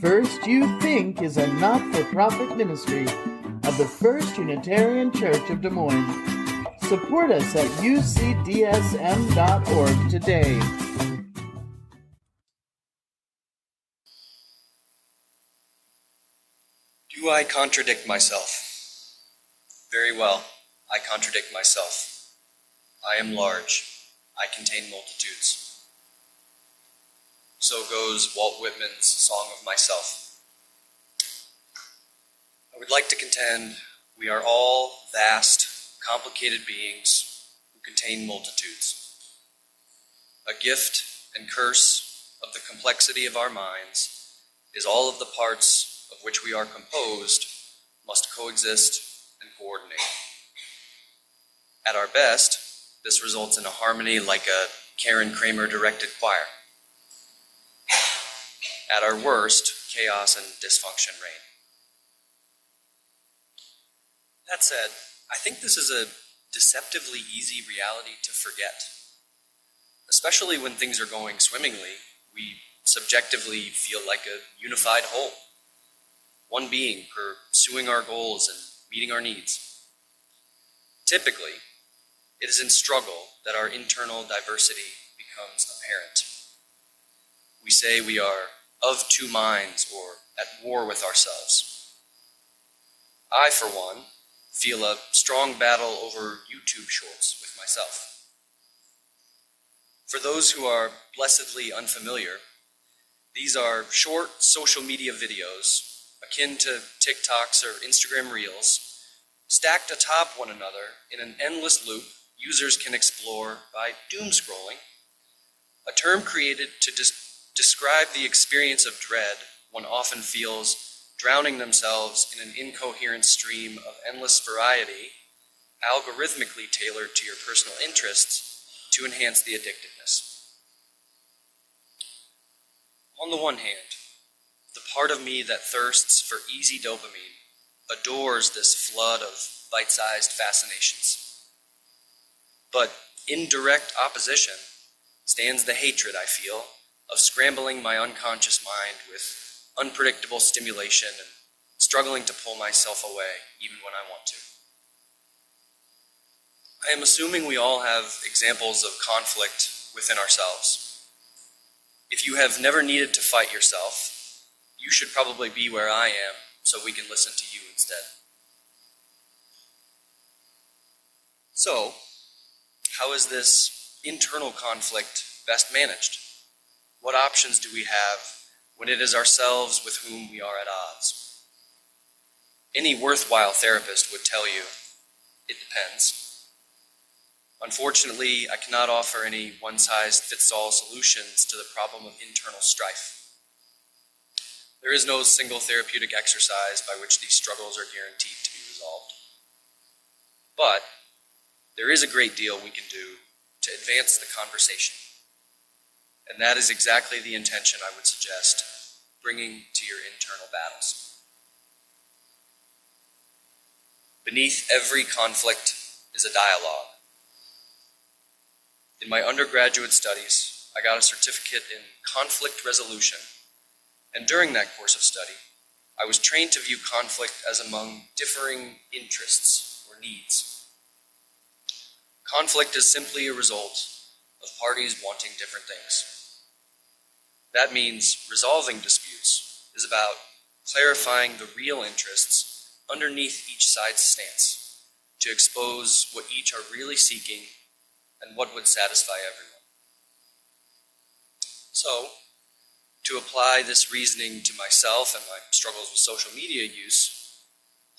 First You Think is a not-for-profit ministry of the First Unitarian Church of Des Moines. Support us at ucdsm.org today. Do I contradict myself? Very well, I contradict myself. I am large. I contain multitudes. So goes Walt Whitman's Song of Myself. I would like to contend we are all vast, complicated beings who contain multitudes. A gift and curse of the complexity of our minds is all of the parts of which we are composed must coexist and coordinate. At our best, this results in a harmony like a Karen Kramer directed choir. At our worst, chaos and dysfunction reign. That said, I think this is a deceptively easy reality to forget. Especially when things are going swimmingly, we subjectively feel like a unified whole. One being pursuing our goals and meeting our needs. Typically, it is in struggle that our internal diversity becomes apparent. We say we are of two minds or at war with ourselves. I, for one, feel a strong battle over YouTube shorts with myself. For those who are blessedly unfamiliar, these are short social media videos akin to TikToks or Instagram Reels, stacked atop one another in an endless loop users can explore by doom scrolling, a term created to describe the experience of dread one often feels drowning themselves in an incoherent stream of endless variety, algorithmically tailored to your personal interests to enhance the addictiveness. On the one hand, the part of me that thirsts for easy dopamine adores this flood of bite-sized fascinations. But in direct opposition stands the hatred I feel of scrambling my unconscious mind with unpredictable stimulation and struggling to pull myself away even when I want to. I am assuming we all have examples of conflict within ourselves. If you have never needed to fight yourself, you should probably be where I am so we can listen to you instead. So, how is this internal conflict best managed? What options do we have when it is ourselves with whom we are at odds? Any worthwhile therapist would tell you, it depends. Unfortunately, I cannot offer any one-size-fits-all solutions to the problem of internal strife. There is no single therapeutic exercise by which these struggles are guaranteed to be resolved. But there is a great deal we can do to advance the conversation. And that is exactly the intention I would suggest bringing to your internal battles. Beneath every conflict is a dialogue. In my undergraduate studies, I got a certificate in conflict resolution, and during that course of study, I was trained to view conflict as among differing interests or needs. Conflict is simply a result of parties wanting different things. That means resolving disputes is about clarifying the real interests underneath each side's stance to expose what each are really seeking and what would satisfy everyone. So, to apply this reasoning to myself and my struggles with social media use,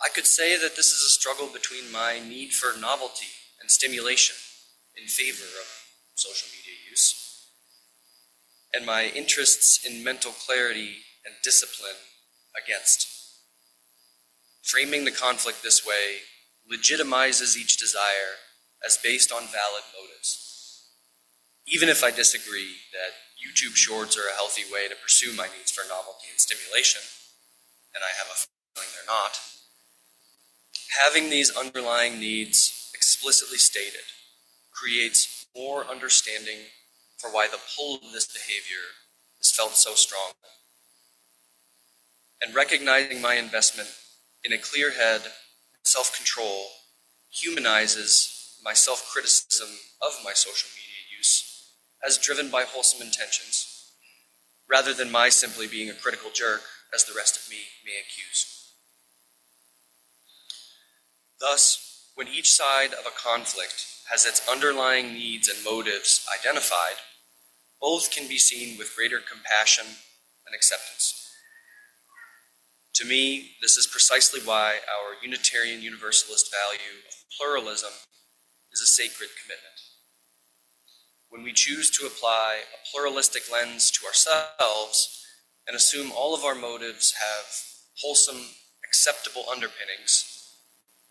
I could say that this is a struggle between my need for novelty and stimulation in favor of social media use, and my interests in mental clarity and discipline against. Framing the conflict this way legitimizes each desire as based on valid motives. Even if I disagree that YouTube shorts are a healthy way to pursue my needs for novelty and stimulation, and I have a feeling they're not, having these underlying needs explicitly stated creates more understanding for why the pull of this behavior is felt so strongly. and recognizing my investment in a clear head, self-control, humanizes my self-criticism of my social media use as driven by wholesome intentions, rather than my simply being a critical jerk, as the rest of me may accuse. Thus, when each side of a conflict has its underlying needs and motives identified, both can be seen with greater compassion and acceptance. To me, this is precisely why our Unitarian Universalist value of pluralism is a sacred commitment. When we choose to apply a pluralistic lens to ourselves and assume all of our motives have wholesome, acceptable underpinnings,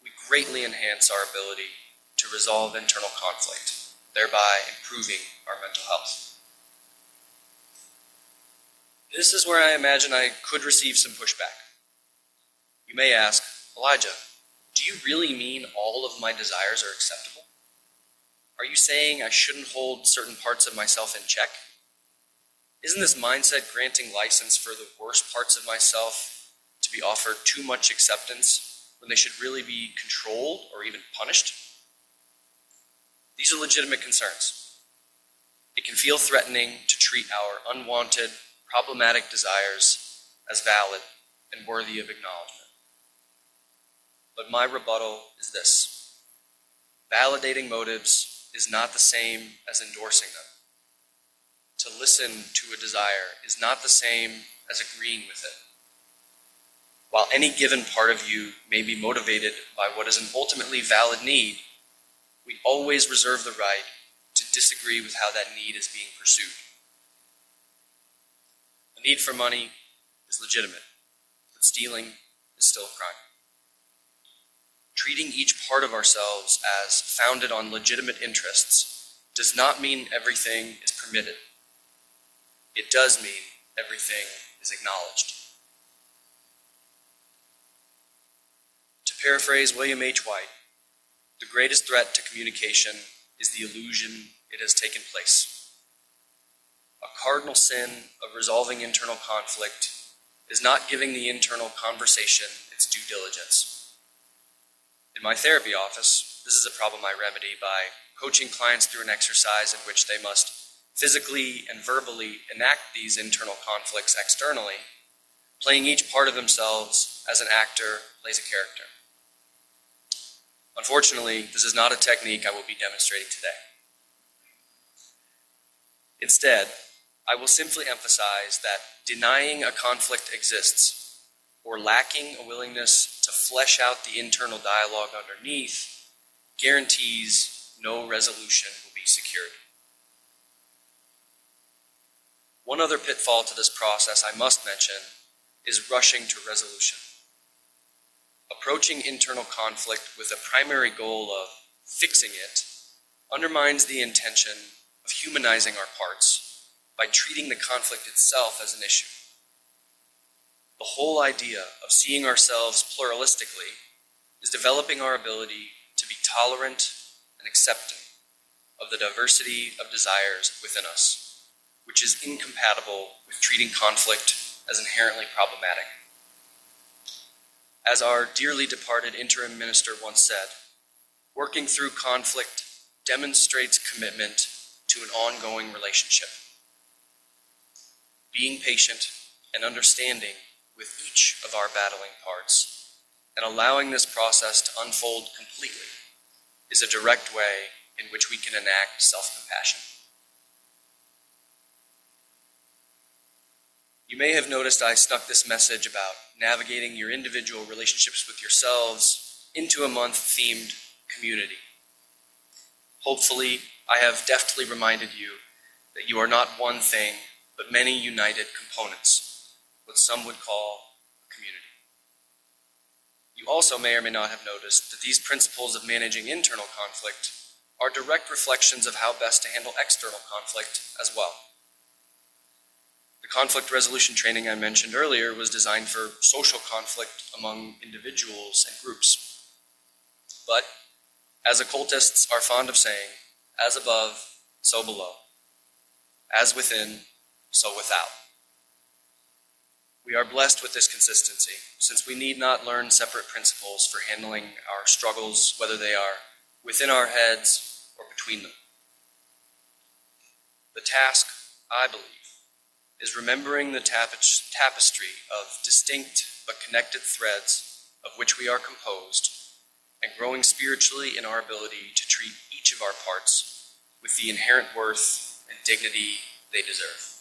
we greatly enhance our ability to resolve internal conflict, thereby improving our mental health. This is where I imagine I could receive some pushback. You may ask, Elijah, do you really mean all of my desires are acceptable? Are you saying I shouldn't hold certain parts of myself in check? Isn't this mindset granting license for the worst parts of myself to be offered too much acceptance when they should really be controlled or even punished? These are legitimate concerns. It can feel threatening to treat our unwanted, problematic desires as valid and worthy of acknowledgement. But my rebuttal is this: validating motives is not the same as endorsing them. To listen to a desire is not the same as agreeing with it. While any given part of you may be motivated by what is an ultimately valid need, we always reserve the right to disagree with how that need is being pursued. The need for money is legitimate, but stealing is still a crime. Treating each part of ourselves as founded on legitimate interests does not mean everything is permitted. It does mean everything is acknowledged. To paraphrase William H. White, the greatest threat to communication is the illusion it has taken place. A cardinal sin of resolving internal conflict is not giving the internal conversation its due diligence. In my therapy office, this is a problem I remedy by coaching clients through an exercise in which they must physically and verbally enact these internal conflicts externally, playing each part of themselves as an actor plays a character. Unfortunately, this is not a technique I will be demonstrating today. Instead, I will simply emphasize that denying a conflict exists, or lacking a willingness to flesh out the internal dialogue underneath, guarantees no resolution will be secured. One other pitfall to this process I must mention is rushing to resolution. Approaching internal conflict with a primary goal of fixing it undermines the intention of humanizing our parts by treating the conflict itself as an issue. The whole idea of seeing ourselves pluralistically is developing our ability to be tolerant and accepting of the diversity of desires within us, which is incompatible with treating conflict as inherently problematic. As our dearly departed interim minister once said, working through conflict demonstrates commitment to an ongoing relationship. Being patient and understanding with each of our battling parts, and allowing this process to unfold completely, is a direct way in which we can enact self-compassion. You may have noticed I snuck this message about navigating your individual relationships with yourselves into a month-themed community. Hopefully, I have deftly reminded you that you are not one thing, but many united components, what some would call a community. You also may or may not have noticed that these principles of managing internal conflict are direct reflections of how best to handle external conflict as well. The conflict resolution training I mentioned earlier was designed for social conflict among individuals and groups. But, as occultists are fond of saying, as above, so below. As within, so without. We are blessed with this consistency, since we need not learn separate principles for handling our struggles, whether they are within our heads or between them. The task, I believe, is remembering the tapestry of distinct but connected threads of which we are composed, and growing spiritually in our ability to treat each of our parts with the inherent worth and dignity they deserve.